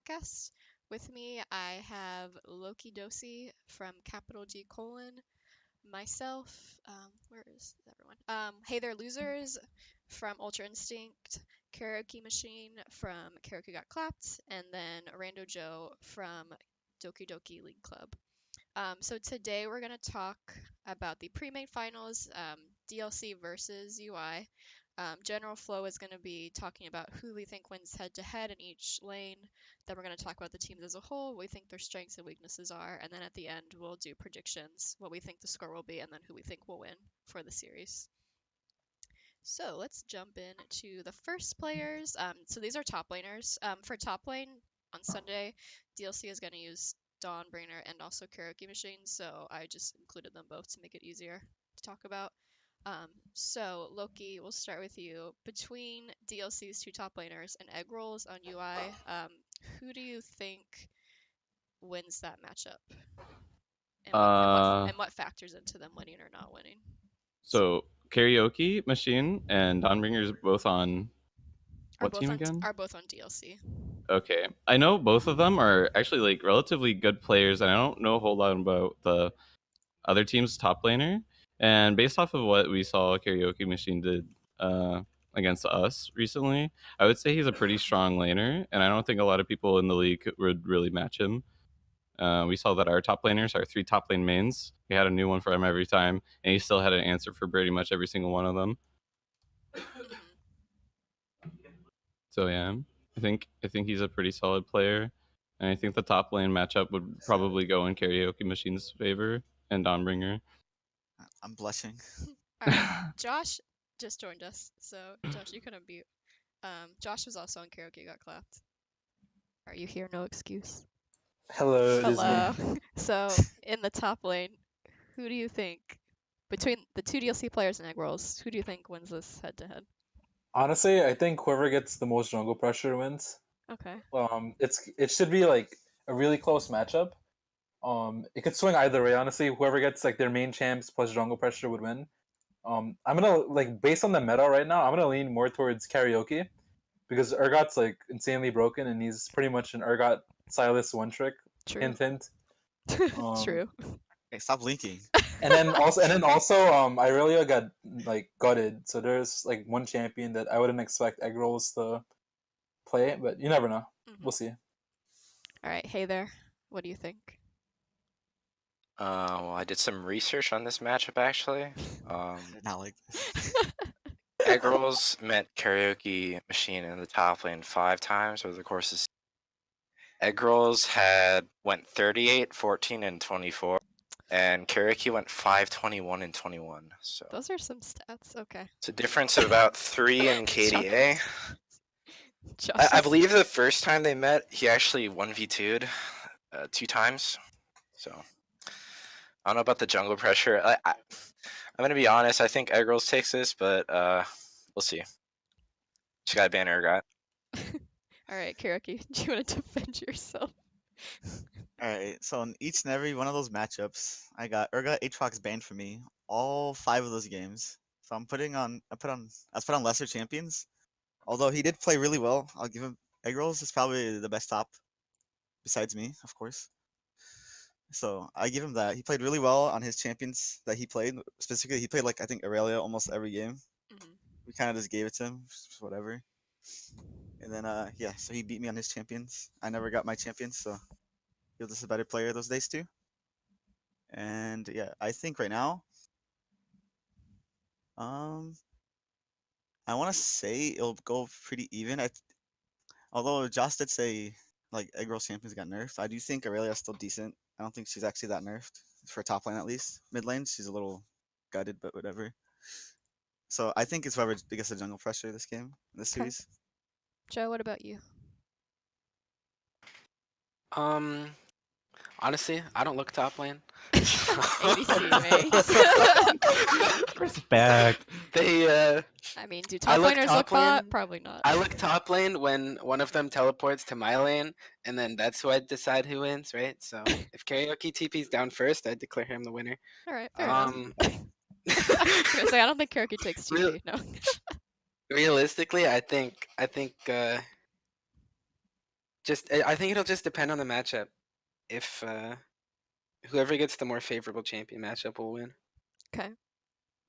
podcast. With me, I have Lokidosi from capital G colon, myself, where is everyone? Haytherelosers from Ultra Instinct, Karaoke Machine from Karaoke Got Clapped, and then Randojoe from Doki League Club. So today we're going to talk about the Premade finals, DLC versus UI. General flow is going to be talking about who we think wins head to head in each lane. Then we're going to talk about the teams as a whole, what we think their strengths and weaknesses are, and then at the end we'll do predictions, what we think the score will be, and then who we think will win for the series. So let's jump into the first players. So these are top laners. For top lane on Sunday, DLC is going to use Dawnbringer and also Karaoke Machine, so I just included them both to make it easier to talk about. So Loki, we'll start with you. Between DLC's two top laners and egg rolls on UI, who do you think wins that matchup? And what factors into them winning or not winning? So Karaoke Machine and Dawnbringer's both on what team again? Are both on DLC. Okay, I know both of them are actually like relatively good players, and I don't know a whole lot about the other team's top laner. And based off of what we saw Karaoke Machine did against us recently, I would say he's a pretty strong laner, and I don't think a lot of people in the league would really match him. We saw that our top laners, our 3 top lane mains, we had a new one for him every time, and he still had an answer for pretty much every single one of them. So yeah, I think he's a pretty solid player, and I think the top lane matchup would probably go in Karaoke Machine's favor and Dawnbringer. I'm blushing. All right, Josh just joined us, so Josh, you can unmute. Josh was also on Karaoke Got Clapped. Are you here? No excuse. Hello. Hello. So in the top lane, who do you think between the two DLC players and egg rolls? Who do you think wins this head to head? Honestly, I think whoever gets the most jungle pressure wins. Okay. It should be like a really close matchup. It could swing either way. Honestly, whoever gets like their main champs plus jungle pressure would win. I'm gonna like based on the meta right now, I'm gonna lean more towards Karaoke because Urgot's like insanely broken and he's pretty much an Urgot Silas one trick. True. Hint hint. True. Hey, stop linking. And then also Irelia got like gutted, so there's like one champion that I wouldn't expect egg rolls to play, but you never know. We'll see. All right, hey there. What do you think? Well, I did some research on this matchup actually. Not like this. Egg rolls met Karaoke Machine in the top lane 5 times over the course of. Egg rolls went 38, 14, and 24, and Karaoke went 5, 21, and 21. So those are some stats. Okay. It's a difference of about 3 in KDA. I believe the first time they met, he actually 1v2'd 2 times. So I don't know about the jungle pressure. I'm gonna be honest. I think Egg rolls takes this, but we'll see. Just got a ban Urgot. All right, Karaoke, do you want to defend yourself? Alright, so in each and every one of those matchups, I got Urgot Aatrox banned for me all 5 of those games. So I put on lesser champions. Although he did play really well, I'll give him Egg rolls is probably the best top besides me, of course. So I give him that. He played really well on his champions that he played. Specifically, he played like I think Aurelia almost every game. We kind of just gave it to him, just whatever. And then yeah, so he beat me on his champions. I never got my champions, so he was just a better player those days too. And yeah, I think right now, I want to say it'll go pretty even. Although Josh did say like egg roll champions got nerfed, I do think Aurelia's still decent. I don't think she's actually that nerfed for top lane at least. Mid lane, she's a little gutted, but whatever. So I think it's whoever gets the jungle pressure this game, this series. Joe, what about you? Honestly, I don't look top lane. ADC, Respect. They I mean, do top laners look bot? Probably not. I look top lane when one of them teleports to my lane, and then that's who I decide who wins, right? So if Karaoke TP's down first, I declare him the winner. All right, fair enough. I don't think Karaoke takes TP. No. Realistically, I think I think it'll just depend on the matchup. If whoever gets the more favorable champion matchup will win. Okay.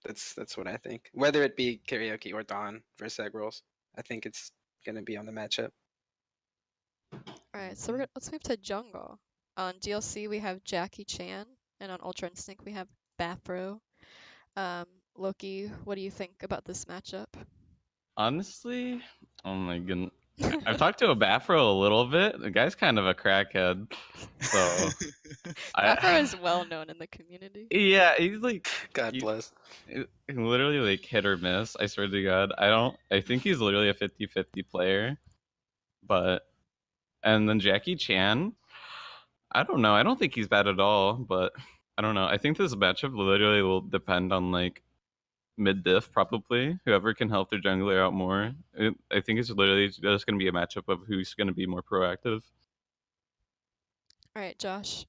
That's what I think. Whether it be Karaoke or Dawn versus Egg Rolls, I think it's gonna be on the matchup. Alright, so let's move to jungle. On DLC we have Jackie Chan, and on Ultra Instinct we have Bathro. Loki, what do you think about this matchup? Honestly, oh my goodness. I've talked to a Bafro a little bit. The guy's kind of a crackhead. So Bathro is well known in the community. yeah, he's like God he- bless. literally like hit or miss. I swear to God. I think he's literally a 50-50 player. But and then Jackie Chan, I don't know. I don't think he's bad at all, but I don't know. I think this matchup literally will depend on like mid diff probably. Whoever can help their jungler out more. I think it's literally just going to be a matchup of who's going to be more proactive. Alright, Josh,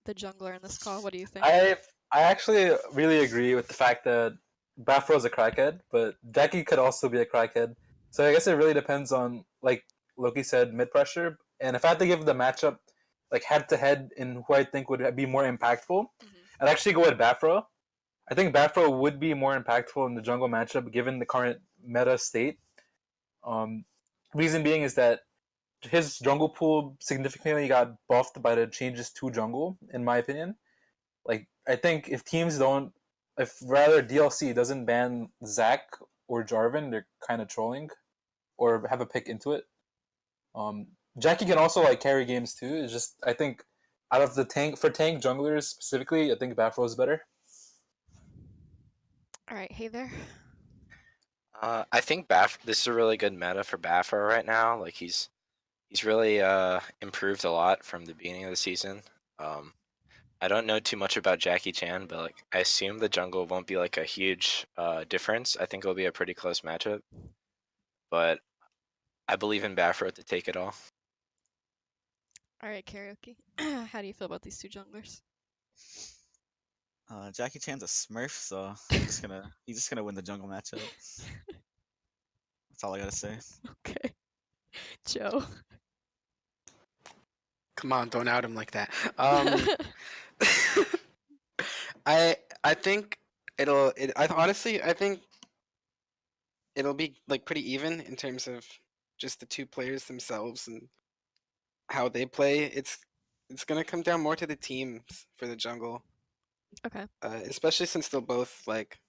the jungler in this call, what do you think? I actually really agree with the fact that Bafro's a crackhead, but Jackie could also be a crackhead. So I guess it really depends on, like Loki said, mid pressure. And if I had to give the matchup like head to head in who I think would be more impactful, I'd actually go with Bafro. I think Bafro would be more impactful in the jungle matchup given the current meta state. Reason being is that his jungle pool significantly got buffed by the changes to jungle, in my opinion. Like, I think if rather DLC doesn't ban Zac or Jarvan, they're kind of trolling or have a pick into it. Jackie can also like carry games too. It's just I think out of the tank junglers specifically, I think Bafro is better. Alright, hey there. I think this is a really good meta for Bafro right now. Like he's really improved a lot from the beginning of the season. I don't know too much about Jackie Chan, but like I assume the jungle won't be like a huge difference. I think it'll be a pretty close matchup. But I believe in Bafro to take it all. Alright, Karaoke. How do you feel about these two junglers? Jackie Chan's a Smurf, so he's just gonna win the jungle matchup. That's all I gotta say. Okay. Joe. Come on, don't out him like that. I think I think it'll be like pretty even in terms of just the two players themselves and how they play. It's gonna come down more to the teams for the jungle. Okay. Especially since they'll both like,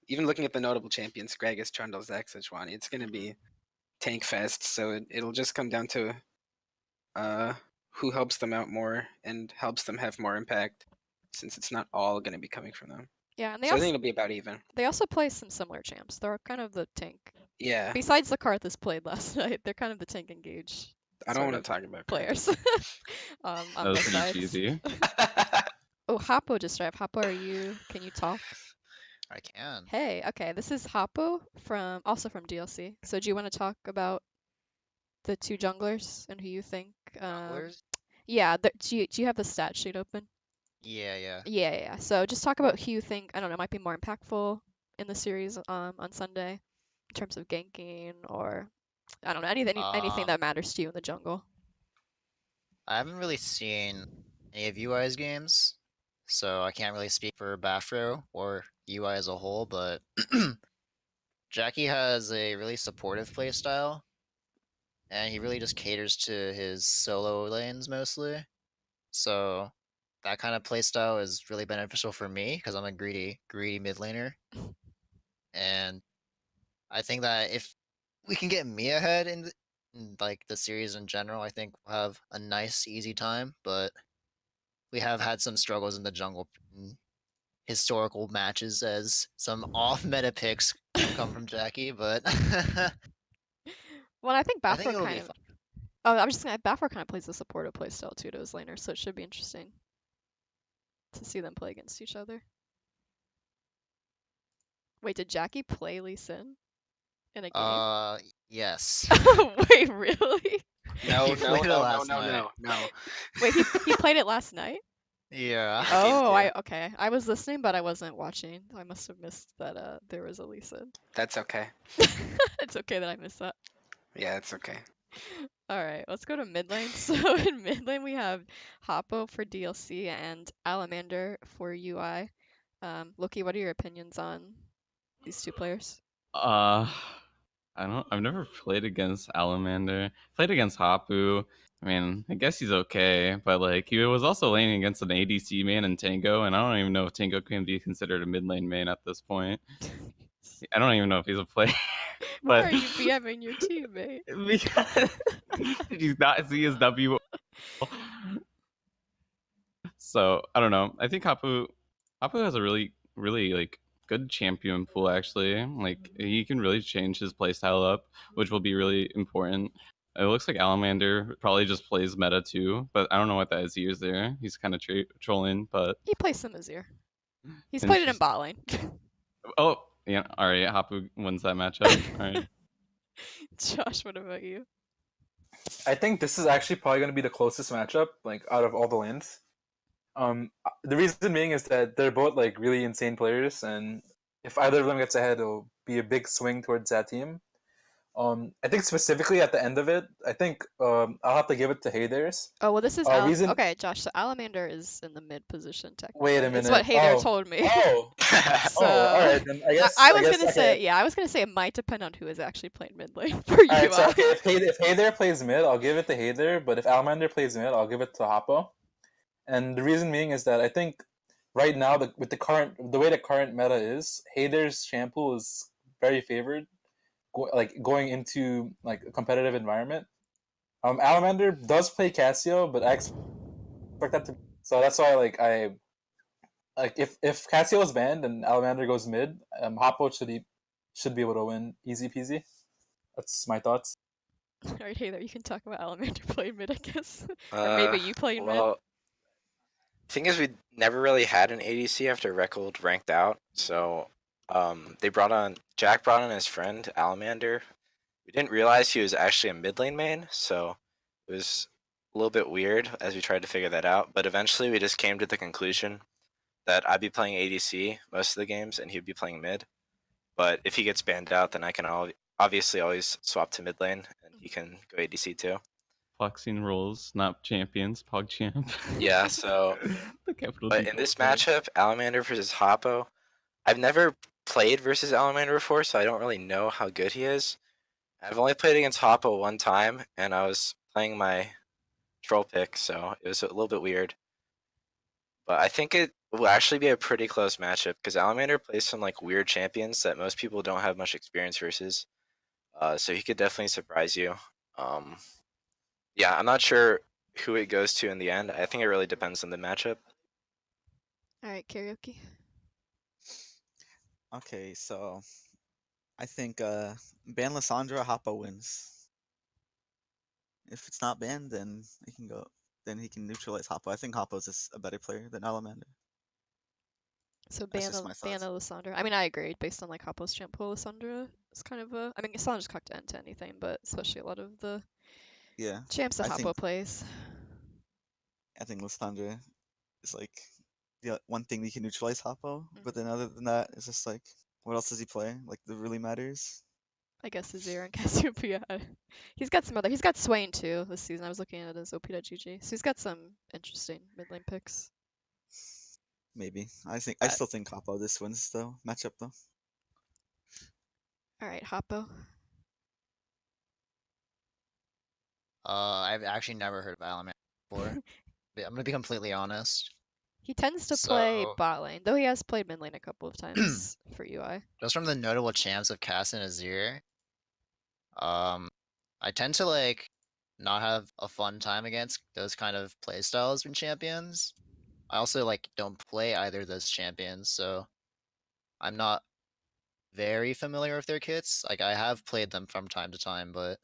even looking at the notable champions, Gragas, Trundle, Zac, Sejuani, it's gonna be tank fest. So it'll just come down to who helps them out more and helps them have more impact, since it's not all gonna be coming from them. Yeah, and So I think it'll be about even. they also play some similar champs. They're kind of the tank. Yeah. Besides the Karthus played last night, they're kind of the tank engage I don't sort want to of talk about players. On That both was pretty sides. cheesy. Oh, Hoppou just arrived. Hoppou, can you talk? I can. Hey, okay, this is Hoppou also from DLC. So do you want to talk about the two junglers and who you think? Junglers? Yeah, do you have the stat sheet open? Yeah. Yeah. So just talk about who you think, I don't know, might be more impactful in the series on Sunday in terms of ganking or I don't know, anything that matters to you in the jungle. I haven't really seen any of UI's games, so I can't really speak for Bafro or UI as a whole, but Jackie has a really supportive playstyle, and he really just caters to his solo lanes mostly. So that kind of playstyle is really beneficial for me because I'm a greedy mid laner. And I think that if we can get me ahead in like the series in general, I think we'll have a nice, easy time. But we have had some struggles in the jungle in historical matches as some off-meta picks have come from Jackie. But Well, I think I think Bafro it'll kind be of. fun. Oh, I was just gonna. Bafro kind of plays a supportive playstyle too to his laner, so it should be interesting to see them play against each other. Wait, did Jackie play Lee Sin in a game? Yes. Wait, really? No. He played it last night. Wait, he played it last night? Yeah. Oh, okay. I was listening, but I wasn't watching. I must have missed that there was a Lee Sin. That's okay. It's okay that I missed that. Yeah, it's okay. All right, let's go to mid lane. So in mid lane we have Hoppou for DLC and Alamander for UI. Loki, what are your opinions on these two players? I've never played against Alamander. Played against Hoppou. I mean, I guess he's okay, but like he was also laning against an ADC main and Tango, and I don't even know if Tango can be considered a mid lane main at this point. I don't even know if he's a player. Why But are you BMing your teammate? because did you not see his W? So I don't know. I think Hoppou has a really like good champion pool actually. Like he can really change his playstyle up, which will be really important. It looks like Alamander probably just plays meta too, but I don't know what that is used there. He's kind of trolling, but He plays some Azir. He's played it in interesting. bot lane. Oh yeah, all right. Hoppou wins that matchup. All right. Josh, what about you? I think this is actually probably going to be the closest matchup, like out of all the lanes. The reason being is that they're both like really insane players, and if either of them gets ahead, it'll be a big swing towards that team. I think specifically at the end of it, I think I'll have to give it to Haythers. Oh, well, this is Reason. Okay, Josh, so Alamander is in the mid position Wait technically. a It's what minute. Hayther told me. Oh, All So right. Then I guess I I was guess gonna okay. say, yeah, I was gonna say it might depend on who is actually playing mid lane for All right. So UI. okay, if Hayther plays mid, I'll give it to Hayther. But if Almander plays mid, I'll give it to Hoppou. And the reason being is that I think right now, with the way the current meta is, Hayther's shampoo is very favored, going into like a competitive environment. Alamander does play Cassio, but I expect that to. So that's why if Cassio is banned and Alamander goes mid, Hoppou should be able to win easy peasy. That's my thoughts. Alright, Hayther, you can talk about Alamander playing mid, I guess. Or uh, maybe you playing mid. well, thing is, we never really had an ADC after Reckeld ranked out, so Jack brought on his friend Alamander. We didn't realize he was actually a mid lane main, so it was a little bit weird as we tried to figure that out. But eventually, we just came to the conclusion that I'd be playing ADC most of the games, and he'd be playing mid. But if he gets banned out, then I can obviously always swap to mid lane, and he can go ADC too. Flexing roles, not champions. PogChamp. Yeah, so The capital but G in this player. matchup, Alamander versus Hoppou, I've never played versus Alamander before, so I don't really know how good he is. I've only played against Hoppou one time, and I was playing my troll pick, so it was a little bit weird. But I think it will actually be a pretty close matchup because Alamander plays some like weird champions that most people don't have much experience versus. So he could definitely surprise you. Um, yeah, I'm not sure who it goes to in the end. I think it really depends on the matchup. Alright, Karaoke. Okay, so I think ban Lissandra, Hoppou wins. If it's not banned, then he can go. Then he can neutralize Hoppou. I think Hoppou's is a better player than Alamander. So That's just my ban thoughts. Alessandra. I mean, I agree. Based on like Hoppou's shampoo, Alessandra is kind of a. I mean, Alessandra's cocked to end to anything, but especially a lot of the Yeah, champs that I think Hoppou plays. Lissandra is like the one thing that can neutralize Hoppou. But then other than that, it's just like, what else does he play? Like that really matters. I guess Azir and Cassiopeia. He's got some other. He's got Swain too this season. I was looking at his op.gg. So he's got some interesting mid lane picks. Maybe I still think Hoppou this wins though matchup though. All right, Hoppou. I've actually never heard of Alamander before. I'm gonna be completely honest. He tends to play So, bot lane, though he has played mid lane a couple of times for UI. just from the notable champs of Cass and Azir, I tend to like not have a fun time against those kind of playstyles from champions. I also like don't play either of those champions, so I'm not very familiar with their kits. Like I have played them from time to time, but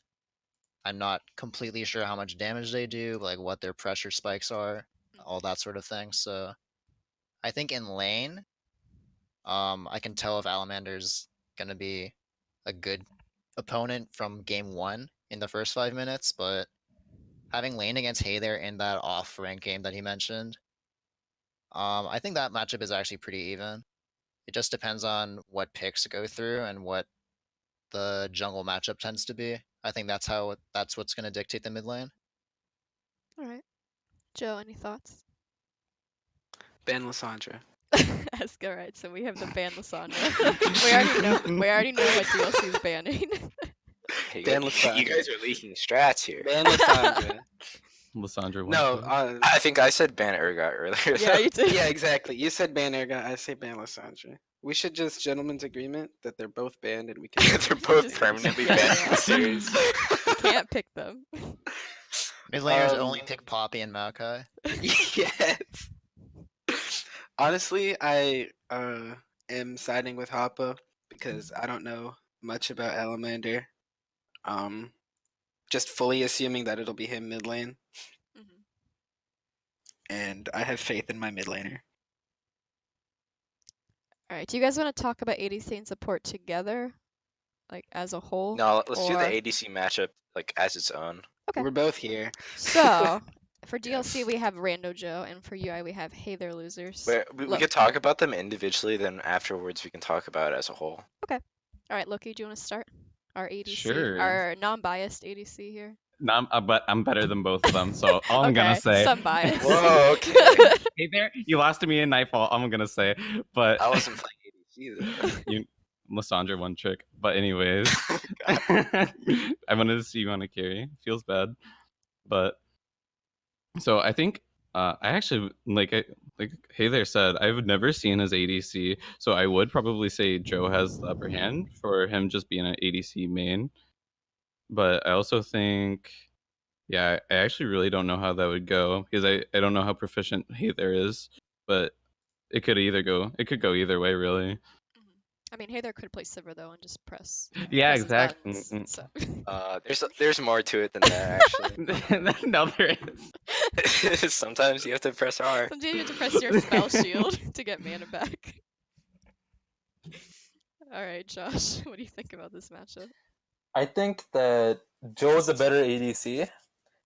I'm not completely sure how much damage they do, like what their pressure spikes are, all that sort of thing. So I think in lane, I can tell if Alamander's gonna be a good opponent from game 1 in the first 5 minutes, but having lane against Hayther in that off rank game that he mentioned, I think that matchup is actually pretty even. It just depends on what picks go through and what the jungle matchup tends to be. I think that's what's going to dictate the mid lane. All right. Joe, any thoughts? Ban Lissandra. Ask, all right, so we have the ban Lissandra. we already know what DLC is banning. Hey, Ban you Lissandra. guys are leaking strats here. Ban Lissandra. Lissandra one. No, I think I said ban Urgot earlier. Yeah, you did. yeah, exactly. You said ban Erga, I say ban Lissandra. We should just gentlemen's agreement that they're both banned and we can. They're both Just- permanently yeah, banned yeah. from the series. You can't pick them. Mid laners Um, only pick Poppy and Maokai. Yes. Honestly, I am siding with Hoppou because I don't know much about Alamander. Just fully assuming that it'll be him mid lane, Mhm. and I have faith in my mid laner. All right, do you guys want to talk about ADC and support together, like as a whole? No, let's do the Or- ADC matchup like as its own. Okay. We're both here. So, for DLC we have Randojoe, and for UI we have Haytherelosers. We Look. could talk about them individually, then afterwards we can talk about it as a whole. All right, Loki, do you want to start? Our ADC, Sure. our non-biased ADC here. No, but I'm better than both of them, so all I'm gonna Okay, say. some bias. Whoa, okay. Hey there, you lost to me in Nightfall. I'm gonna say, but I wasn't playing ADC though. Lissandra one trick. But anyways, God. I wanted to see you on a carry. Feels bad, but so I think I actually like Hey there said I've never seen his ADC, so I would probably say Joe has the upper hand for him just being an ADC main. But I also think, yeah, I actually really don't know how that would go because I don't know how proficient Hey there is, but it could go either way really. Mhm. I mean, Hayther could play Sivir though and just press. Yeah, his exactly. buttons, so. There's more to it than that actually. No, there is. Sometimes you have to press R. Sometimes you have to press your spell shield to get mana back. All right, Josh, what do you think about this matchup? I think that Joe's a better ADC.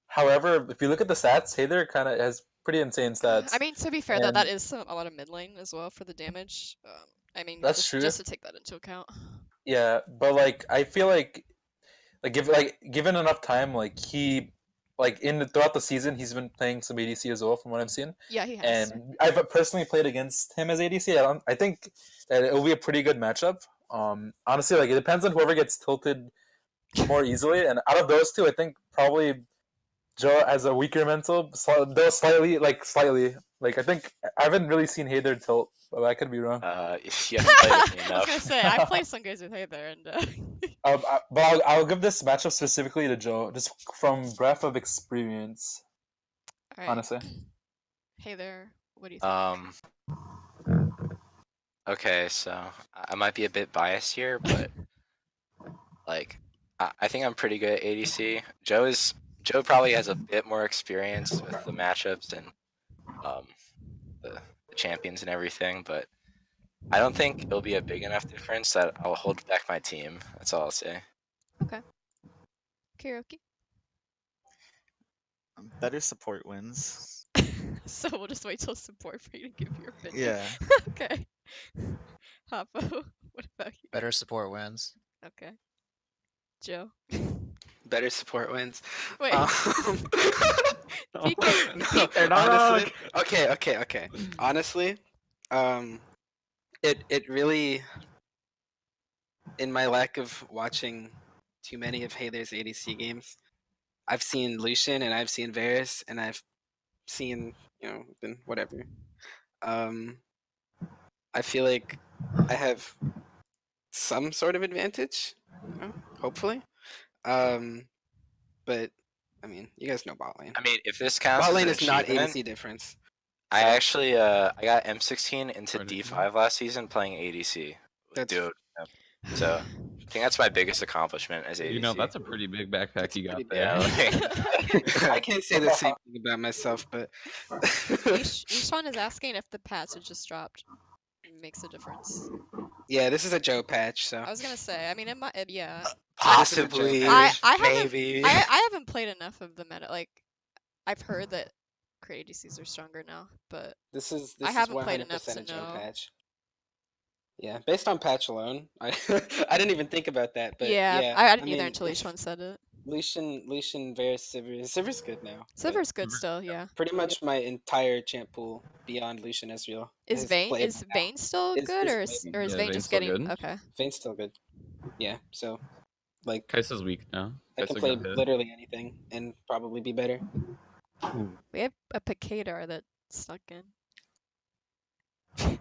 However, if you look at the stats, Hayther kind of has pretty insane stats. I mean, to be fair though, And- that is a lot of mid lane as well for the damage. I mean, That's just, true. just to take that into account. Yeah, but like I feel like given enough time, like he throughout the season he's been playing some ADC as well from what I've seen. Yeah, he has. And I've personally played against him as ADC. I think that it will be a pretty good matchup. Honestly, like it depends on whoever gets tilted more easily. And out of those two, I think probably Joe has a weaker mental, though slightly. Like I think I haven't really seen Hayther tilt, but I could be wrong. You haven't played with me I was enough. gonna say I played some games with Hayther, and But I'll give this matchup specifically to Joe, just from breadth of experience. all right. Honestly. Hayther, what do you think? Okay, so I might be a bit biased here, but like I think I'm pretty good at ADC. Joe probably has a bit more experience with the matchups and the champions and everything, but I don't think it'll be a big enough difference that I'll hold back my team. That's all I'll say. Karaoke. Better support wins. So we'll just wait till support for you to give your opinion. Yeah. Okay. Hoppou, what about you? Better support wins. Okay. Joe. Better support wins. Wait. No, They're not honestly, wrong. okay. Honestly, it really, in my lack of watching too many of Hayther's ADC games, I've seen Lucian and I've seen Varus and I've seen whatever. I feel like I have some sort of advantage, hopefully. But I mean, you guys know bot lane. I mean, if this counts Bot as lane an is not achievement, ADC difference. I so- actually I got M16 into Part of it. D5 last season playing ADC. That's- Dude, so I think that's my biggest accomplishment as ADC. You know, that's a pretty big backpack That's you got pretty there. Yeah, I can't say the same thing about myself, but Yishan is asking if the patch that just dropped makes a difference. yeah, this is a Joe patch, so I was gonna say, I mean, it might, yeah. possibly, I haven't- maybe. I haven't played enough of the meta. Like, I've heard that crit ADCs are stronger now, but this is I haven't 100% played enough a to Joe know. patch. Yeah, based on patch alone, I I didn't even think about that, but Yeah, yeah, I didn't either mean, until if Leash said it. Lucian, Varus, Sivir's good now, but Silver's good still, yeah. pretty much my entire champ pool beyond Lucian Ezreal Is is Vayne playable now. still good, Is or playable. is Yeah, Vayne Vayne's just still getting good. okay? Vayne's still good. Yeah, so like Kai'Sa's weak now. I can Kai'Sa play got hit. literally anything and probably be better. We have a Pkedar that stuck in.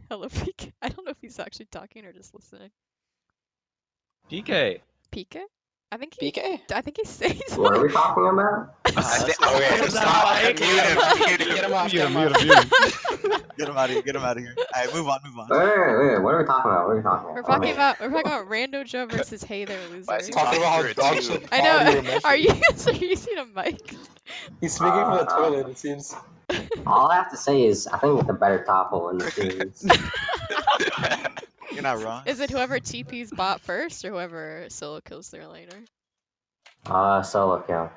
Hello, PK. I don't know if he's actually talking or just listening. PK. PK? PK? I think he's saying What are we talking about? I think. That's Okay, Is that stop. Mike? Mute him. Get him off. Mute Get him, him mute off. him, mute him. Get him out of here. Get him out of here. All right, move on. Wait, what are we talking about? What are we talking We're about? talking about Randojoe versus Haytherelosers. Why is he Talking about how through dog two? shit I audio know. Are message. you using a mic? He's speaking from the toilet, it seems. All I have to say is I think it's a better top will in the series. You're not wrong. Is it whoever TP's bot first or whoever solo kills their laner? Solo kill.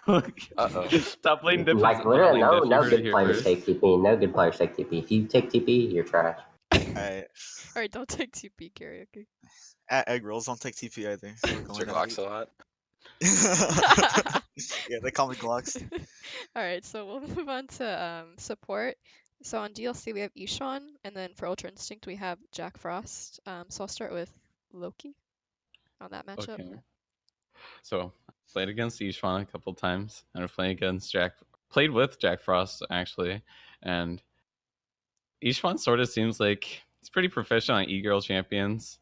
Uh-oh. Top lane diff is Like top literally, lane diff. You no heard it good here players first. take TP. No good players take TP. If you take TP, you're trash. Alright. Alright, don't take TP karaoke. At egg rolls don't take TP either. So we're Sir going Glocks a lot. Yeah, they call me Glocks. Alright, so we'll move on to support. So on DLC we have Ishan, and then for Ultra Instinct we have Jack Frost. So I'll start with Loki on that matchup. Okay. So played against Ishwan a couple times, and we're playing against played with Jack Frost actually, and Ishwan sort of seems like he's pretty proficient on e-girl champions.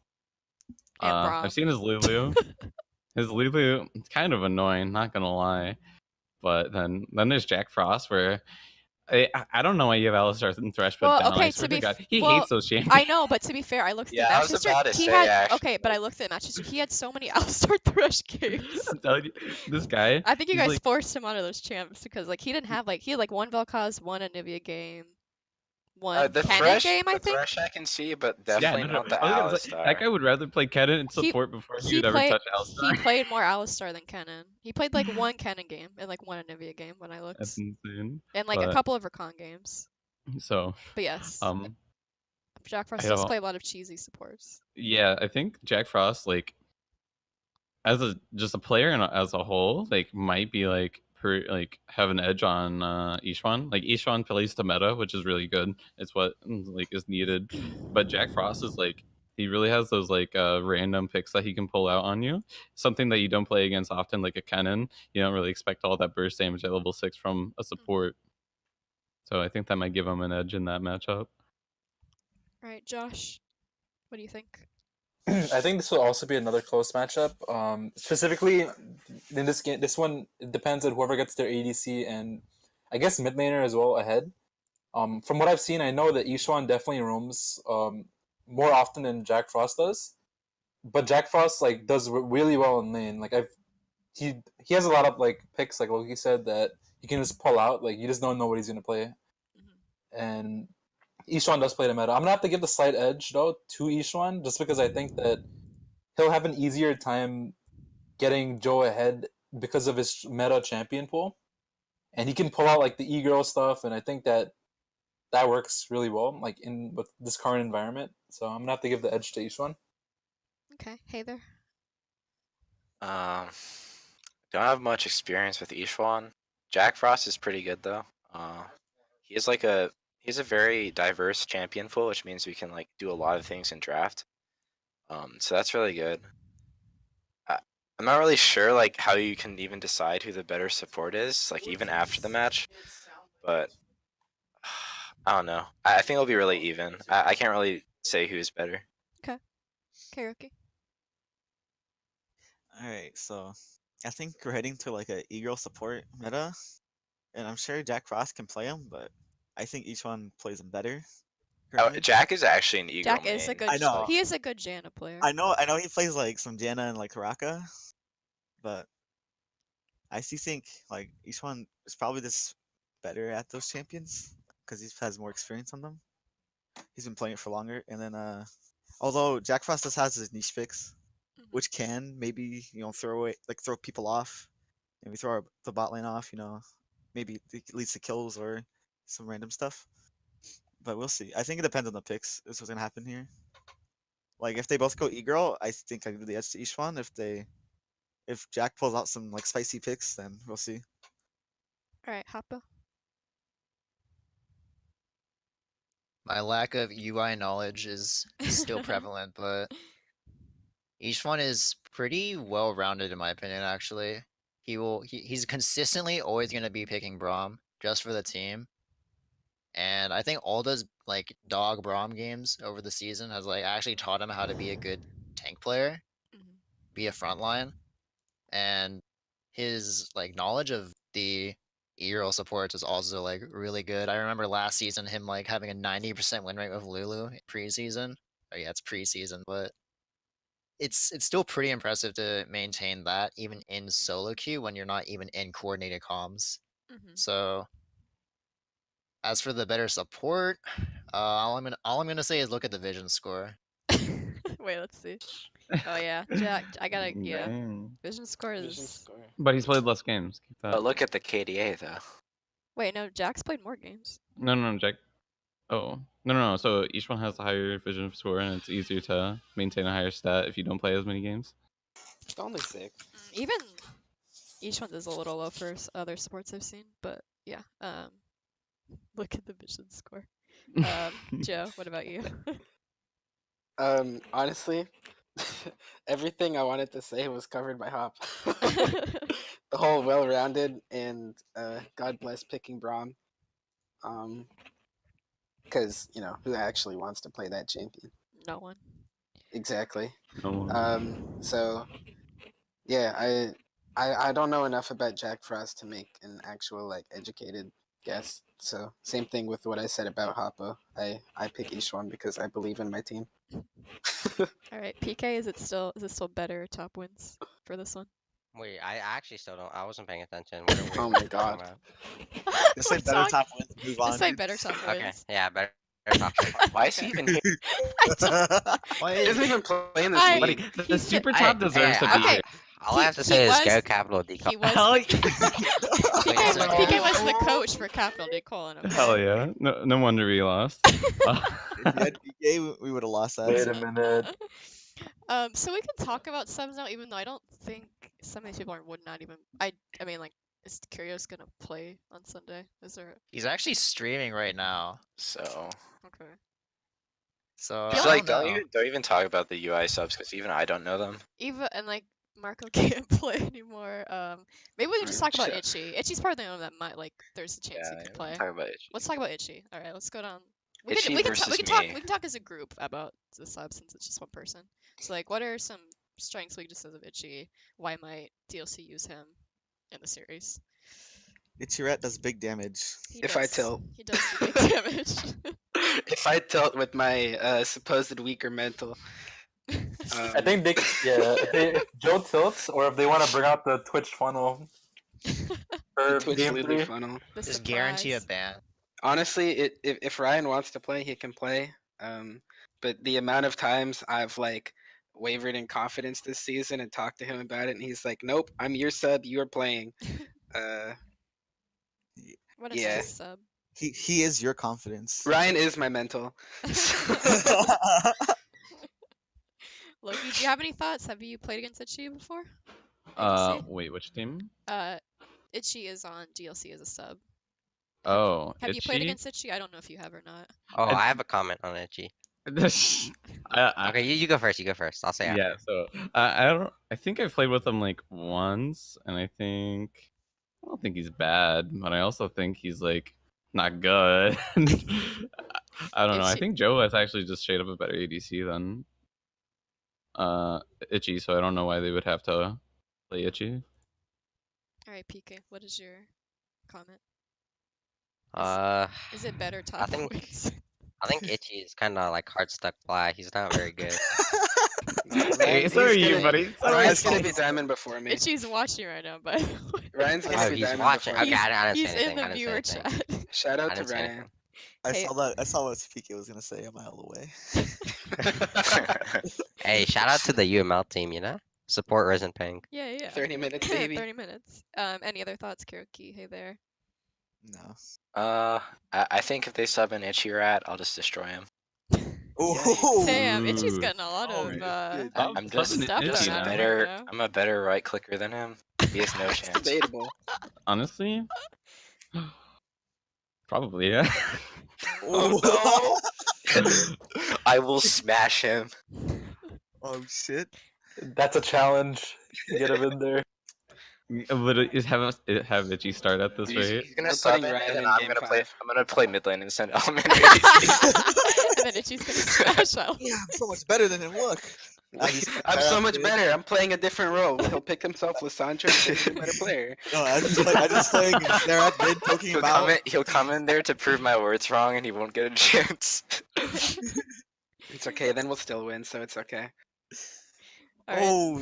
And Braum. I've seen his Lulu. His Lulu, it's kind of annoying, not gonna lie. But then there's Jack Frost, where I don't know why you have Alistar and Thresh put down. Okay, I swear to be to God, he well, hates those champions. I know, but to be fair, I looked at Yeah, the I match was history. about to He say, had actually. okay, but I looked at the match history. He had so many Alistar Thresh games. I'm telling you, this guy. I think you he's guys like, forced him out of those champs because like he didn't have he had like one Vel'Koz, one Anivia game, one The Cannon Thresh, game, I the think. Thresh I can see, but yeah, definitely no, not the I was gonna say, that Alistar. guy would rather play Kennen and support before he would ever touch He Alistar. played more Alistar than Cannon. He played like one Cannon game and like one Anivia game when I looked, That's insane. and like a But, couple of Recon games. So, But yes, Jack Frost I does don't. play a lot of cheesy supports. Yeah, I think Jack Frost, like, as just a player and as a whole, like, might be like have an edge on Ishwan. Like Ishwan plays the meta, which is really good. It's what like is needed. But Jack Frost is like he really has those like random picks that he can pull out on you. Something that you don't play against often, like a Kennen. You don't really expect all that burst damage at level 6 from a support. So I think that might give him an edge in that matchup. All right, Josh, what do you think? I think this will also be another close matchup. Specifically, in this game, this one it depends on whoever gets their ADC and I guess mid laner as well ahead. From what I've seen, I know that Ishwan definitely roams more often than Jack Frost does. But Jack Frost like does really well in lane. Like he has a lot of like picks, like Loki said, that he can just pull out. Like you just don't know what he's gonna play. And Ishwan does play the meta. I'm gonna have to give the slight edge though to Ishwan, just because I think that he'll have an easier time getting Joe ahead because of his meta champion pool, and he can pull out like the e-girl stuff, and I think that works really well, like in with this current environment. So I'm gonna have to give the edge to Ishwan. Okay, hey there. Don't have much experience with Ishwan. Jack Frost is pretty good though. He's like he's a very diverse champion pool, which means we can like do a lot of things in draft. So that's really good. I'm not really sure like how you can even decide who the better support is, like even after the match. But I don't know. I think it'll be really even. I can't really say who's better. Okay, karaoke. Alright, so I think we're heading to like a e-girl support meta. And I'm sure Jack Frost can play him, but I think each one plays him better. currently. Jack is actually an e-girl Jack is a main. good. I know. He is a good Janna player. I know he plays like some Janna and like Karaka, but I still think like each one is probably just better at those champions because he has more experience on them. He's been playing it for longer, and then although Jack Frost just has his niche picks, which can maybe throw people off, maybe throw the bot lane off, maybe it leads to kills or some random stuff. But we'll see. I think it depends on the picks. Is what's gonna happen here. Like if they both go E-Girl, I think I give the edge to Ishwan. If Jack pulls out some like spicy picks, then we'll see. All right, Hoppou. My lack of UI knowledge is still prevalent, but each one is pretty well-rounded in my opinion, actually. He's consistently always gonna be picking Braum just for the team. And I think all those like dog Braum games over the season has like actually taught him how to be a good tank player, Mhm. be a frontline, and his like knowledge of the Euro supports is also like really good. I remember last season him like having a 90% win rate with Lulu in preseason. Oh yeah, it's preseason, but it's still pretty impressive to maintain that even in solo queue when you're not even in coordinated comms. Mhm. So as for the better support, all I'm gonna say is look at the vision score. Wait, let's see. Oh yeah, Jack. I gotta. Yeah, Dang. vision score Vision is. score. But he's played less games. Keep that. But look at the KDA though. Wait, no, Jack's played more games. No, Jack. Oh, no. So each one has a higher vision score, and it's easier to maintain a higher stat if you don't play as many games. It's only 6. Even each one is a little low for other sports I've seen, but yeah. Look at the vision score. Joe, what about you? Honestly, everything I wanted to say was covered by Hop. The whole well-rounded and God bless picking Braum. Because who actually wants to play that champion? No one. Exactly. No one. So yeah, I don't know enough about Jack Frost to make an actual like educated guess. So same thing with what I said about Hoppou. I pick Ishwan because I believe in my team. All right, PK. Is it still better top wins for this one? Wait, I actually still don't. I wasn't paying attention. What Oh are my we God. talking about? Just say What better song? top wins. Move on. Just say dude. better top Okay, wins. yeah, better top wins. Why is he even here? I don't. Why He doesn't even play in this I- Buddy, league. the He's super Hey, top deserves to be okay. here. All I have to say is go capital D. He was. Hell, PK, so PK was the coach for Capital D Colon. Okay? hell yeah! No wonder we lost. If you had PK, we would have lost that. Wait a minute. So we can talk about subs now, even though I don't think some of these people would not even. I mean, like, is Curios gonna play on Sunday? Is there? He's actually streaming right now, So Okay. so it's I like don't know. don't even talk about the UI subs because even I don't know them. Eva and like Marco can't play anymore. Maybe we can just talk about Sure. Itchy. Itchy's probably the one that might like. There's a chance he Yeah, could we play. can talk about it. Let's talk about Itchy. All right, let's go down. Itchy We versus can talk. me. We can talk as a group about the sub since it's just one person. So like, what are some strengths, weaknesses of Itchy? Why might DLC use him in the series? Ichiret does big damage. If I tilt. He does do big damage. If I tilt with my supposed weaker mental, I think if Joe tilts, or if they want to bring out the Twitch funnel for Twitch game Lulu 3. funnel. The Just guarantee a surprise. ban. Honestly, if Ryan wants to play, he can play. But the amount of times I've like wavered in confidence this season and talked to him about it, and he's like, "Nope, I'm your sub. You're playing." What a Yeah. nice sub. He is your confidence. Ryan is my mental. Loki, do you have any thoughts? Have you played against Itchy before? Wait, which team? Itchy is on DLC as a sub. Oh, Have you played Itchy? against Itchy? I don't know if you have or not. Oh, I have a comment on Itchy. Okay, you go first. You go first. I'll say after. Yeah, so I think I've played with him like once, and I don't think he's bad, but I also think he's like not good. I don't know. I think Joe is actually just straight up a better ADC than Itchy, so I don't know why they would have to play Itchy. All right, PK, what is your comment? Is it better top think- wins? I think Itchy is kind of like hard stuck fly. He's not very good. Hey, so are you, buddy. So are Ryan's you. gonna be diamond before me. Itchy's watching right now, by the way. Ryan's gonna Oh, be he's diamond watching. before Okay, me. I didn't say He's anything. in the I didn't say viewer anything. chat. Shout I out to didn't say Ryan. anything. I saw what PK was gonna say a mile away. Hey, shout out to the UML team. You know, support Risen Pink. Yeah. 30 minutes, baby. 30 minutes. Any other thoughts, Karaoke? Hey there. No. I think if they sub an Itchy Rat, I'll just destroy him. Oh, Damn, Itchy's Ooh. getting a lot Oh, of shit. Stop I'm just putting stuff Itchy thrown at him down. right now. I'm a better right clicker than him. He has no It's chance. debatable. Honestly, probably yeah. Oh no! I will smash him. Oh shit. That's a challenge. Get him in there. Literally, have Itchy start at this rate. He's gonna We're sub putting in, Ryan and then in game 5. I'm gonna play mid lane and send element ADC. And then Itchy's gonna smash out. Yeah, I'm so much better than him. Look. I'm so much better. I'm playing a different role. He'll pick himself Lissandra and he's a better player. No, I just playing there at mid, poking him out. He'll come in there to prove my words wrong, and he won't get a chance. It's okay, then we'll still win, so it's okay. Alright. Oh,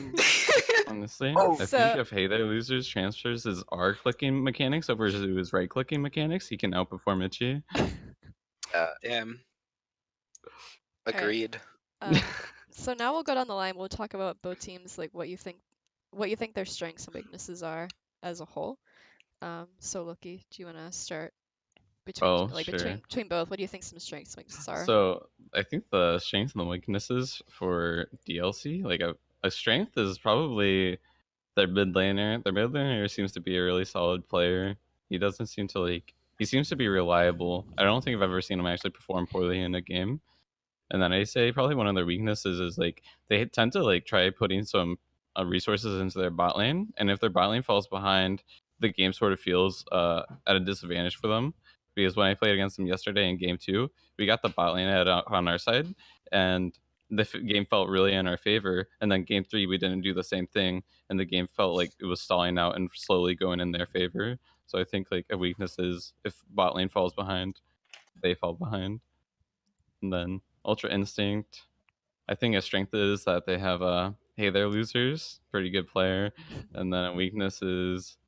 Honestly, Oh. I So- think if Haytherelosers transfers his R clicking mechanics over to his right clicking mechanics, he can outperform Itchy. Damn. Agreed. So now we'll go down the line. We'll talk about both teams, like what you think their strengths and weaknesses are as a whole. So Loki, do you want to start Oh, sure. between both? What do you think some strengths and weaknesses are? So I think the strengths and the weaknesses for DLC, like a strength is probably their mid laner. Their mid laner seems to be a really solid player. He doesn't seem to he seems to be reliable. I don't think I've ever seen him actually perform poorly in a game. And then I say probably one of their weaknesses is they tend to try putting some resources into their bot lane, and if their bot lane falls behind, the game sort of feels at a disadvantage for them. Because when I played against them yesterday in game 2, we got the bot lane on our side, and the game felt really in our favor. And then game 3, we didn't do the same thing, and the game felt like it was stalling out and slowly going in their favor. So I think a weakness is if bot lane falls behind, they fall behind. And then Ultra Instinct, I think a strength is that they have Haytherelosers, pretty good player. And then a weakness is,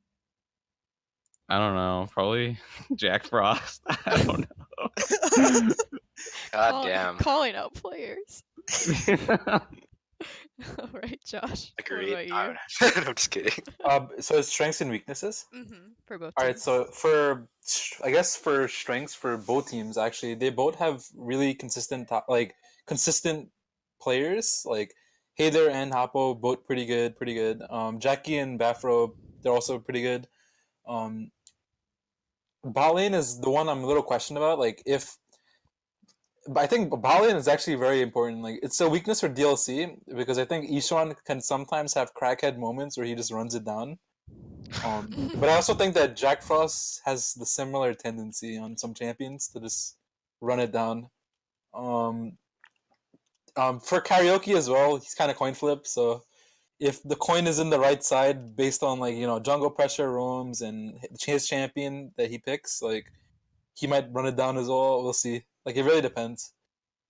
I don't know, probably Jack Frost. I don't know. God damn. Calling out players. All right, Josh. Agreed. What about No, I'm just kidding. So it's strengths and weaknesses. you? For both. All right, teams. so I guess for strengths for both teams, actually, they both have really consistent players. Like Hayther and Hoppou, both pretty good. Jackie and Bafro, they're also pretty good. Bot lane is the one I'm a little questioned about. But I think bot lane is actually very important. It's a weakness for DLC because I think Ishan can sometimes have crackhead moments where he just runs it down. But I also think that Jack Frost has the similar tendency on some champions to just run it down. For Karaoke as well, he's kind of coin flip. So if the coin is in the right side, based on jungle pressure roams and his champion that he picks, he might run it down as well. We'll see. It really depends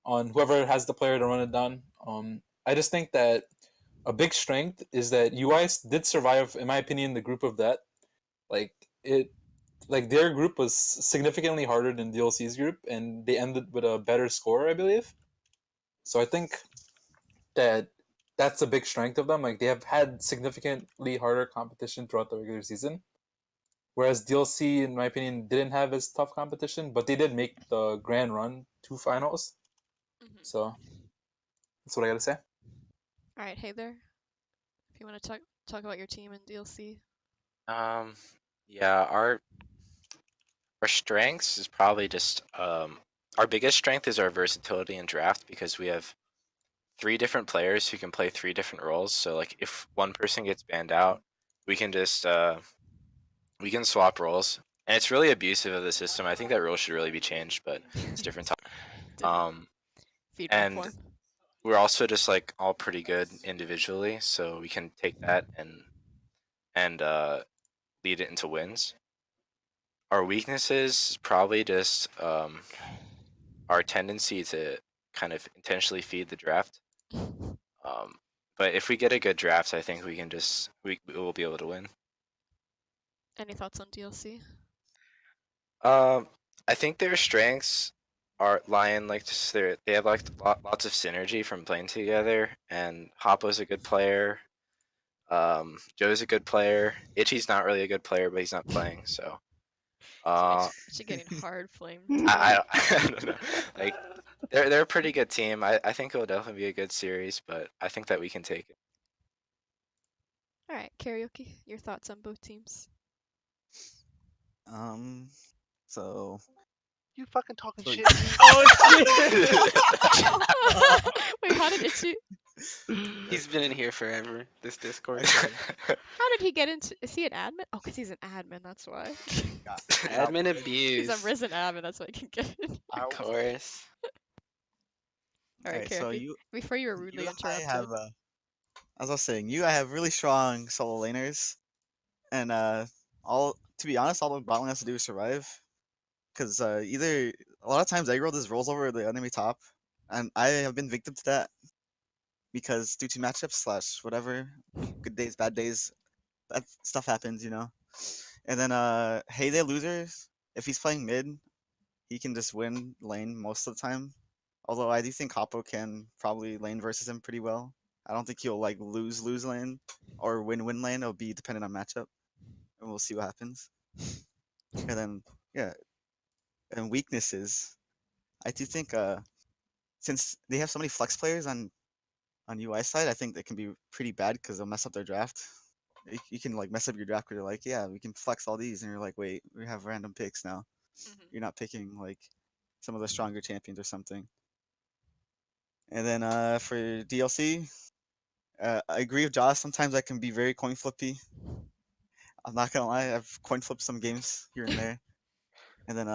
on whoever has the player to run it down. I just think that a big strength is that UI did survive, in my opinion, the group of that. Their group was significantly harder than DLC's group, and they ended with a better score, I believe. So I think that that's a big strength of them. They have had significantly harder competition throughout the regular season, whereas DLC, in my opinion, didn't have as tough competition, but they did make the grand run to finals. So that's what I gotta say. All right, hey there. If you want to talk about your team and DLC. Yeah, our strengths is probably just our biggest strength is our versatility in draft because we have 3 different players who can play 3 different roles. So if one person gets banned out, we can just we can swap roles, and it's really abusive of the system. I think that rule should really be changed, but it's a different topic. Feedback one. We're also just all pretty good individually, so we can take that and lead it into wins. Our weaknesses is probably just our tendency to kind of intentionally feed the draft. But if we get a good draft, I think we can we will be able to win. Any thoughts on DLC? I think their strengths lie in they have lots of synergy from playing together, and Hoppou's a good player. Joe's a good player. Itchy's not really a good player, but he's not playing, so. She getting hard flamed. I don't know. They're a pretty good team. I think it'll definitely be a good series, but I think that we can take it. All right, Karaoke, your thoughts on both teams? So You fucking talking So- shit to me? Oh shit! Wait, how did Itchy? He's been in here forever. This Discord. How did he get into? Is he an admin? Oh, because he's an admin. That's why. Admin He's a abuse. risen admin. That's why he can get in. Of course. All right, Alright, so Karaoke. Before you were rudely I interrupted. have as I was saying, I have really strong solo laners, and all to be honest, all the bot lane has to do is survive, because either a lot of times aggro just rolls over the enemy top, and I have been victim to that because due to matchups slash whatever, good days, bad days, that stuff happens, And then Haytherelosers, if he's playing mid, he can just win lane most of the time. Although I do think Hoppou can probably lane versus him pretty well. I don't think he'll like lose lane or win lane. It'll be dependent on matchup, and we'll see what happens. And then and weaknesses, I do think since they have so many flex players on UI side, I think they can be pretty bad because they'll mess up their draft. You can like mess up your draft because you're like, yeah, we can flex all these, and you're like, wait, we have random picks now. You're not picking like some of the stronger champions or something. And then for DLC, I agree with Josh. Sometimes I can be very coin flippy. I'm not gonna lie, I've coin flipped some games here and there. And then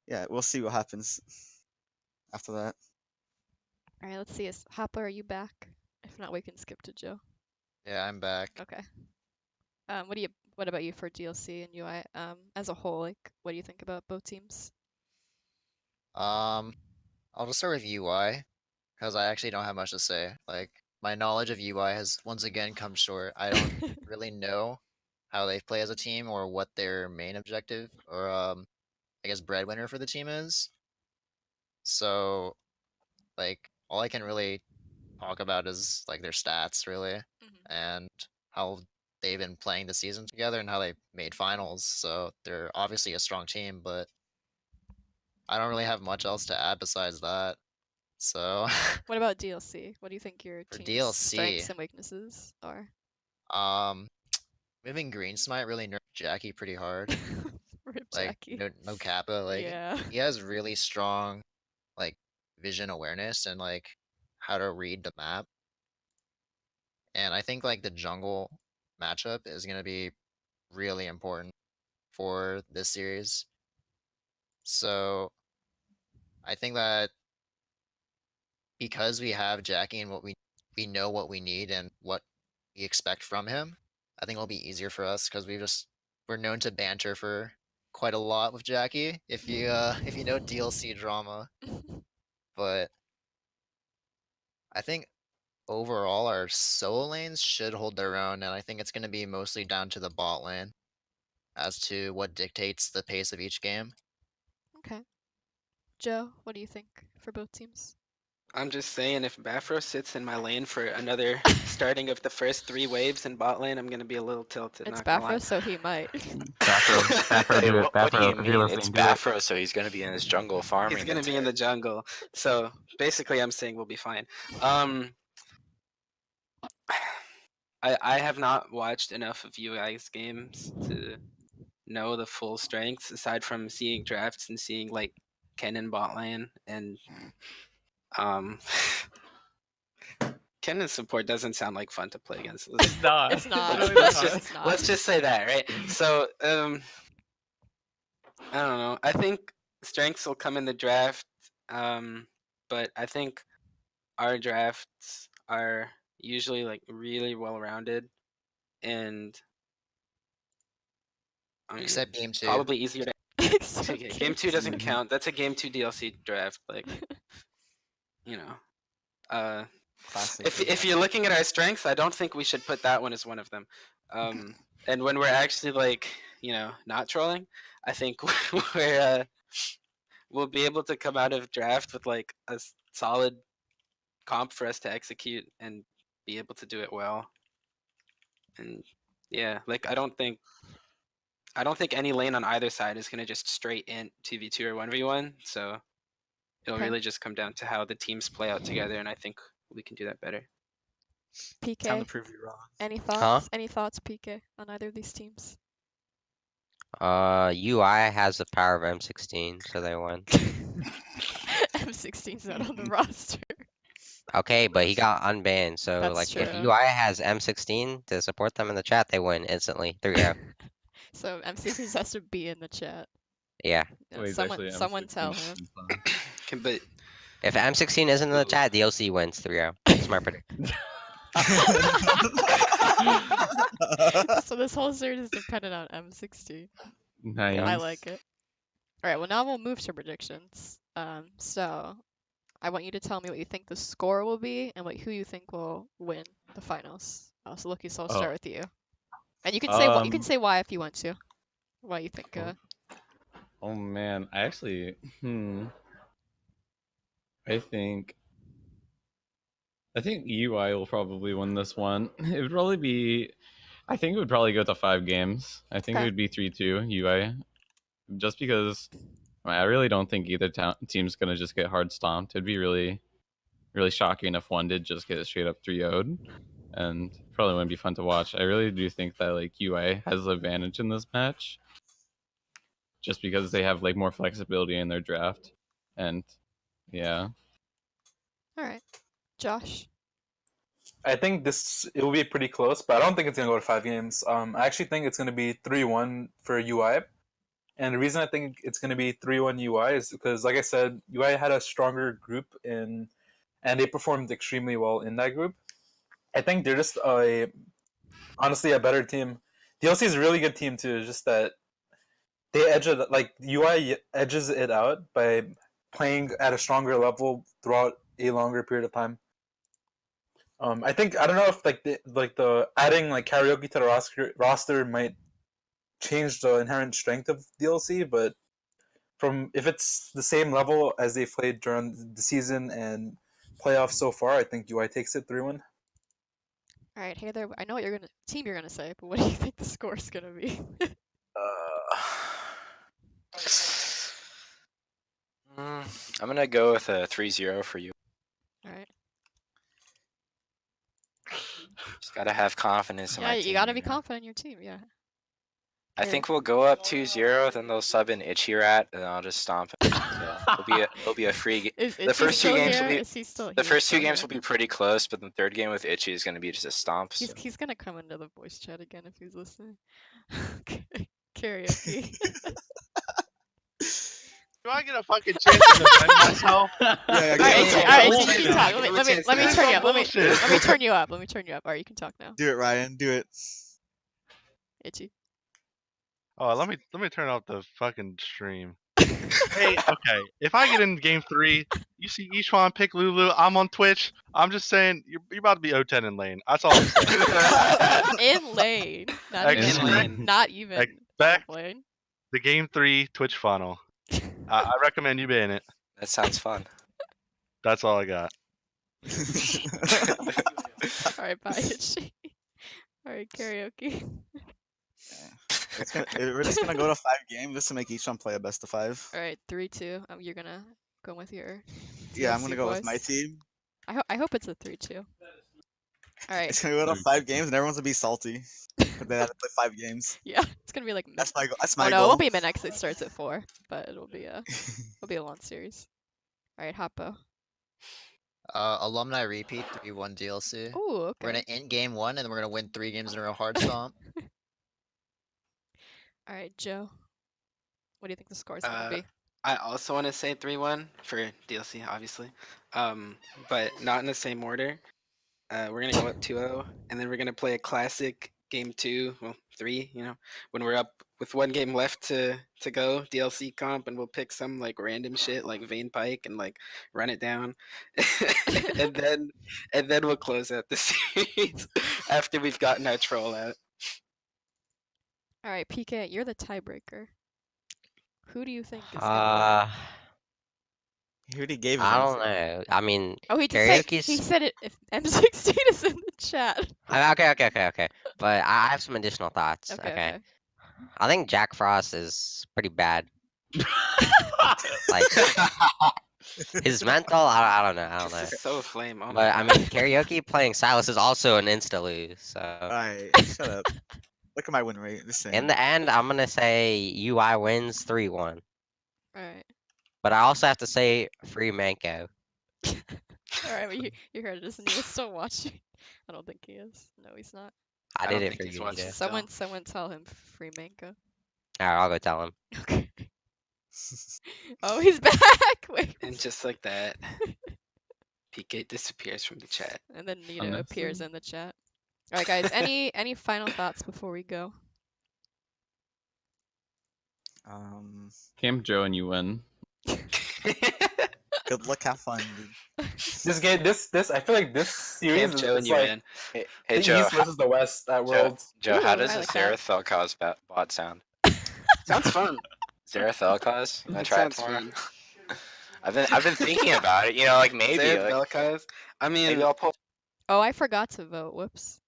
yeah, we'll see what happens after that. All right, let's see. Is Hoppou, are you back? If not, we can skip to Joe. Yeah, I'm back. Okay. What about you for DLC and UI? As a whole, like, what do you think about both teams? I'll just start with UI because I actually don't have much to say. Like, my knowledge of UI has once again come short. I don't really know how they play as a team or what their main objective or I guess breadwinner for the team is. So, like, all I can really talk about is like their stats really and how they've been playing the season together and how they made finals. So they're obviously a strong team, but I don't really have much else to add besides that. So What about DLC? What do you think your for team's strengths DLC, and weaknesses are? moving Green Smite really nerfed Jackie pretty hard. Rip Like Jackie. no kappa. Like Yeah. he has really strong like vision awareness and like how to read the map. And I think like the jungle matchup is gonna be really important for this series. So I think that because we have Jackie and we know what we need and what we expect from him, I think it'll be easier for us because we're known to banter for quite a lot with Jackie if you know DLC drama. But I think overall our solo lanes should hold their own, and I think it's gonna be mostly down to the bot lane as to what dictates the pace of each game. Okay. Joe, what do you think for both teams? I'm just saying, if Bafro sits in my lane for another starting of the first 3 waves in bot lane, I'm gonna be a little tilted. It's not gonna lie. Bafro, so he might. Bafro, Hey, do it. what do Bafro, you if you're mean? listening, It's do it. Bafro, so he's gonna be in his jungle farming. He's gonna be in the jungle. So basically, I'm saying we'll be fine. I have not watched enough of UI's games to know the full strengths, aside from seeing drafts and seeing like Kennen bot lane and um. Kennen support doesn't sound like fun to play against. It's not. It's not. It's not. Let's just say that, right? So I don't know. I think strengths will come in the draft, but I think our drafts are usually like really well rounded and Except game 2. probably easier to. Except Game 2 doesn't Mhm. count. That's a game 2 DLC draft. Like, you know, Classic. if you're looking at our strengths, I don't think we should put that one as one of them. And when we're actually like, not trolling, I think we'll be able to come out of draft with like a solid comp for us to execute and be able to do it well. And yeah, like I don't think any lane on either side is gonna just straight int 2v2 or 1v1. So It'll Okay. really just come down to how the teams play out together, and I think we can do that better. Time to PK, prove you wrong. any thoughts? Any thoughts, PK, on either of these teams? UI has the power of M16, so they won. M16's not on the roster. Okay, but he got unbanned, so That's like if true. UI has M16 to support them in the chat, they win instantly. 3-0. So M16 has to be in the chat. Yeah. Yeah, Wait, it's someone actually someone tell M16 him. But If M16 isn't in the chat, DLC wins 3-0. Smart prediction. So this whole series is dependent on M16. Nice. I like it. Alright, well now we'll move to predictions. So I want you to tell me what you think the score will be and who you think will win the finals. So Loki, so I'll start with you. And you can say why if you want to. Why you think Oh man, I actually I think UI will probably win this one. It would probably be I think it would probably go to 5 games. I think it Okay. would be 3-2 UI. Just because I really don't think either team's gonna just get hard stomped. It'd be really shocking if one did just get straight up 3-0'd, and probably wouldn't be fun to watch. I really do think that like UI has the advantage in this match, just because they have like more flexibility in their draft, and yeah. Alright. Josh? I think it will be pretty close, but I don't think it's gonna go to 5 games. I actually think it's gonna be 3-1 for UI. And the reason I think it's going to be 3-1 UI is because, like I said, UI had a stronger group and they performed extremely well in that group. I think they're just honestly a better team. DLC is a really good team too. It's just that they edge it, like UI edges it out by playing at a stronger level throughout a longer period of time. I don't know if the adding like Karaoke to the roster might change the inherent strength of DLC, but if it's the same level as they played during the season and playoffs so far, I think UI takes it 3-1. All right, Hayther, I know what team you're gonna say, but what do you think the score's gonna be? I'm gonna go with a 3-0 for you. All right. Just gotta have confidence in my team. You gotta be confident in your team. Yeah. I think we'll go up 2-0, then they'll sub in Itchy Rat, and I'll just stomp him. So it'll be a free game. The first two games will be pretty close, but the third game with Itchy is gonna be just a stomp. He's gonna come into the voice chat again if he's listening. Okay. Karaoke. Do I get a fucking chance to defend myself? Alright, you can talk. Let me turn you up. Let me turn you up. Let me turn you up. Alright, you can talk now. Do it, Ryan. Do it. Itchy. Oh, let me turn off the fucking stream. Hey, okay. If I get in game 3, you see Ishwan pick Lulu, I'm on Twitch. I'm just saying you're about to be 0-10 in lane. That's all I'm saying. In lane. Not even. Expect lane. the game 3 Twitch funnel. I recommend you being it. That sounds fun. That's all I got. Alright, bye, Itchy. Alright, Karaoke. We're just gonna go to 5 games just to make each one play a best of 5. Alright, 3-2. You're gonna go with your Yeah, I'm TLC gonna go boys. with my team. I hope it's a 3-2. Alright. It's gonna go to 5 games and everyone's gonna be salty. But they have to play 5 games. Yeah, it's gonna be like That's my no, goal. it won't be midnight because it starts at 4, but it'll be a long series. Alright, Hoppou. Alumni repeat 3-1 DLC. Ooh, okay. We're gonna end game 1 and then we're gonna win 3 games in a row hard stomp. Alright, Joe. What do you think the score's gonna be? I also want to say 3-1 for DLC, obviously, but not in the same order. We're gonna go up 2-0, and then we're gonna play a classic game 2, well 3, when we're up with 1 game left to go, DLC comp, and we'll pick some like random shit like Vayne Pike and like run it down, and then we'll close out the series after we've gotten our troll out. Alright, PK, you're the tiebreaker. Who do you think is gonna win? He already gave his I don't answer. know. I mean, he said it if M16 is in the chat. Okay. But I have some additional thoughts. Okay. I think Jack Frost is pretty bad. Like, His mental, I don't know. I don't know. This is so flame. Oh my But I god. mean, Karaoke playing Silas is also an insta lose. So Alright, shut up. Look at my win rate. Just saying. in the end, I'm gonna say UI wins 3-1. Alright. But I also have to say free Manko. Alright, but you heard it. Is Nita still watching? I don't think he is. No, he's not. I I did don't it think for he's you, watching Nita. still. Someone tell him free Manko. Alright, I'll go tell him. Okay. Oh, he's back! Wait. And just like that, PK disappears from the chat. And then Nita Honestly. appears in the chat. Alright, guys, any final thoughts before we go? Camp Joe and you win. Good luck, have fun, dude. This game, this I feel like this series Camp is Joe and it's you like in. Hey, the Joe. East versus the West at Worlds. Joe, how Ooh, does I a like that. Zerath Vel'Koz bot sound? Sounds fun. Zerath Vel'Koz? You wanna It try it sounds tomorrow? fun. I've been thinking about it. You know, like maybe, Zereth like, Vel'Koz. I mean, maybe I'll pull. Oh, I forgot to vote. Whoops.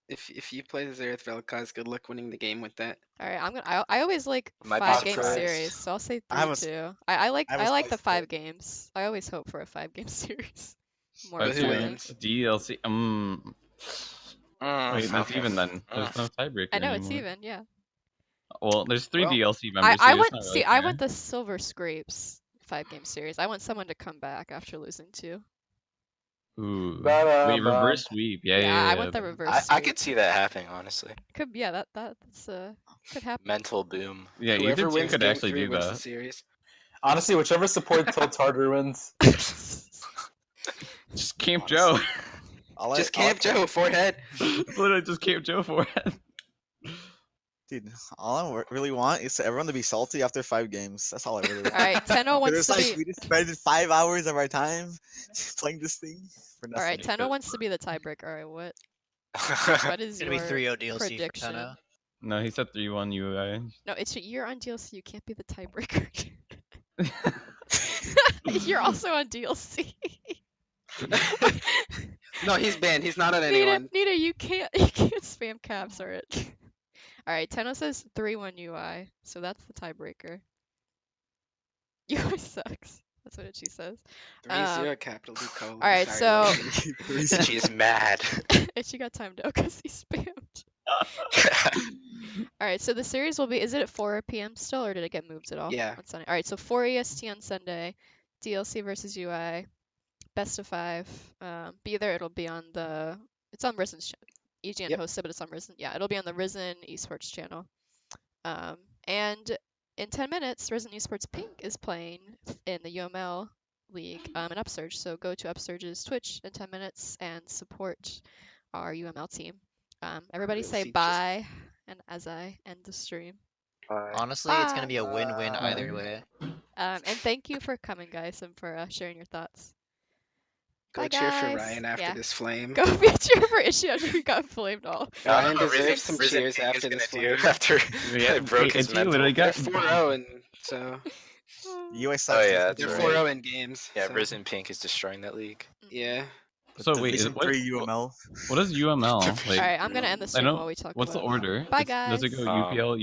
if you play Zereth Vel'Koz, good luck winning the game with that. Alright, I always like Might be 5-game surprised. series, so I'll say I have 3 a too. I like I have a I like the spicy 5 vote. games. I always hope for a 5-game series. More But often who than not. wins? DLC. Wait, that's Okay. even then. There's no tiebreaker I know it's anymore. even, yeah. Well, there's 3 Well, DLC members. I so it's want not see really I fair. want the Silver Scrapes 5-game series. I want someone to come back after losing 2. Ooh. Ba-da-ba. Wait, reverse sweep. Yeah, I yeah. want the reverse I sweep. could see that happening, honestly. Could yeah, that's could happen. Mental boom. Yeah, you whoever two wins could game actually 3 do wins the that. series. Honestly, whichever support tilts harder wins. Just Camp Honestly. Joe. Just Camp Joe, forehead. Literally just Camp Joe for it. Dude, all I really want is for everyone to be salty after 5 games. That's all I really want. Alright, Tenno wants It's to like be we just spent 5 hours of our time playing this thing for nothing. Alright, Tenno wants to be the tiebreaker. Alright, what is Gonna be your 3-0 DLC for prediction? Tenno. No, he said 3-1 UI. No, you're on DLC, you can't be the tiebreaker. You're also on DLC. No, he's banned. He's not on anyone. Nita, you can't spam caps, alright. Alright, Tenno says 3-1 UI, so that's the tiebreaker. UI sucks. That's what she says. 3-0 capital D colon. Alright, Sorry, so Loki. She's mad. and she got timed out because he spammed. Alright, so the series will be, is it at 4 p.m. still, or did it get moved at all? Yeah. On Sunday. Alright, so 4 EST on Sunday, DLC versus UI, best of 5. Be either it'll be on it's on Risen's channel. EGN Yep. hosts it, but it's on Risen. Yeah, it'll be on the Risen Esports channel. And in 10 minutes, Risen Esports Pink is playing in the UML League in Upsurge. So go to Upsurge's Twitch in 10 minutes and support our UML team. Everybody You'll say see just- bye, and as I end the stream. Honestly, it's gonna be a win-win either way. And thank you for coming, guys, and for sharing your thoughts. Go Bye, cheer for guys. Ryan after Yeah. this flame. Go be a cheer for Issue after he got flamed all. Ryan Risen- deserves some Risen cheers Pink is after this gonna do flame. after Yeah, it broke his he mental. literally They're got 4-0, and so UI sucks. Oh, yeah, that's they're right. 4-0 in games. Yeah, so, Risen Pink is destroying that league. Yeah. So wait, Division what 3 UML. is UML? Like, Alright, I'm gonna end the I stream don't. while we talk What's the about it. order? Bye, Does it guys. go UPL,